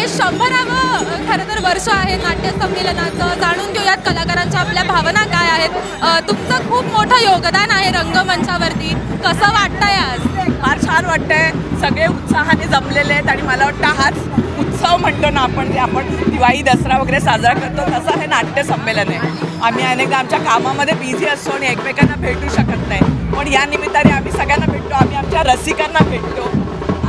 हे 100वे खरं तर वर्ष आहे नाट्य संमेलनाचं. जाणून घेऊयात कलाकारांच्या आपल्या भावना काय आहेत. तुमचं खूप मोठं योगदान आहे रंगमंचावरती. कसं वाटतंय आज? फार छान वाटतंय. सगळे उत्साहाने जमलेले आहेत आणि मला वाटतं हाच उत्सव म्हणतो ना आपण, जे आपण दिवाळी दसरा वगैरे साजरा करतो तसं हे नाट्य संमेलन आहे. आम्ही अनेकदा आमच्या कामामध्ये बिझी असतो आणि एकमेकांना भेटू शकत नाही, पण या निमित्ताने आम्ही सगळ्यांना भेटतो. आम्ही आमच्या रसिकांना भेटतो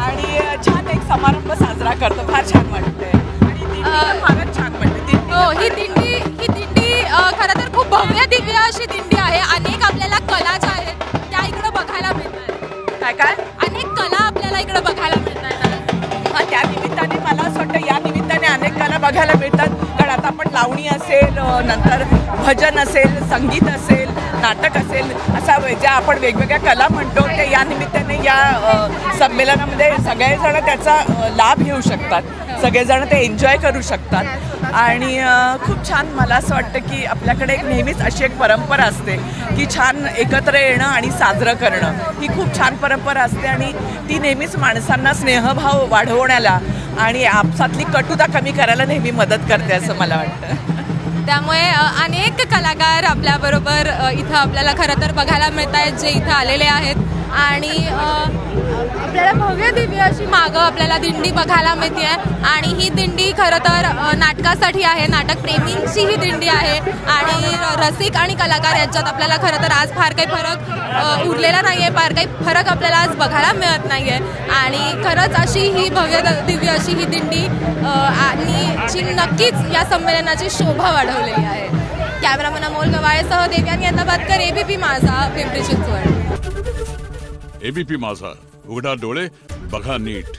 आणि छान एक समारंभ साजरा करतो. फार छान वाटतंय आणि दिंडी फारच छान वाटते. हो, ही दिंडी खरं तर खूप भव्य दिव्य अशी दिंडी आहे. अनेक आपल्याला कला ज्या आहेत त्या इकडे बघायला मिळतात. काय काय अनेक कला आपल्याला इकडे बघायला मिळतात. हां, त्या निमित्ताने मला असं वाटतं या निमित्ताने अनेक कला बघायला मिळतात. कारण आता आपण लावणी असेल, नंतर भजन असेल, संगीत असेल, नाटक असेल, असा ज्या आपण वेगवेगळ्या कला म्हणतो ते या निमित्ताने या संमेलनामध्ये सगळेजण त्याचा लाभ घेऊ शकतात. सगळेजण ते एन्जॉय करू शकतात आणि खूप छान. मला असं वाटतं की आपल्याकडे एक नेहमीच अशी एक परंपरा असते की छान एकत्र येणं आणि साजरं करणं. ही खूप छान परंपरा असते आणि ती नेहमीच माणसांना स्नेहभाव वाढवण्याला आणि आपसातली कटुता कमी करायला नेहमी मदत करते असं मला वाटतं. त्यामुळे अनेक कलाकार आपल्याबरोबर इथं आपल्याला खरं तर बघायला मिळत आहेत, जे इथं आलेले आहेत. आणि आपल्याला भव्य दिव्य अशी मागं आपल्याला दिंडी बघायला मिळते आहे. आणि ही दिंडी खरं तर नाटकासाठी आहे, नाटक प्रेमींची ही दिंडी आहे. आणि रसिक आणि कलाकार यांच्यात आपल्याला खरं तर आज फार काही फरक उरलेला नाही आहे, फार काही फरक आपल्याला आज बघायला मिळत नाही आहे. आणि खरंच अशी ही भव्य दिव्य अशी ही दिंडी आणि जी नक्कीच या संमेलनाची शोभा वाढवलेली आहे. कॅमेरामन अमोल गवाळेसह देव्यानी यांनाबादकर, एबीपी माझा, पिंपरी चिंचवड. एबीपी माझा, उघडा डोळे बघा नीट.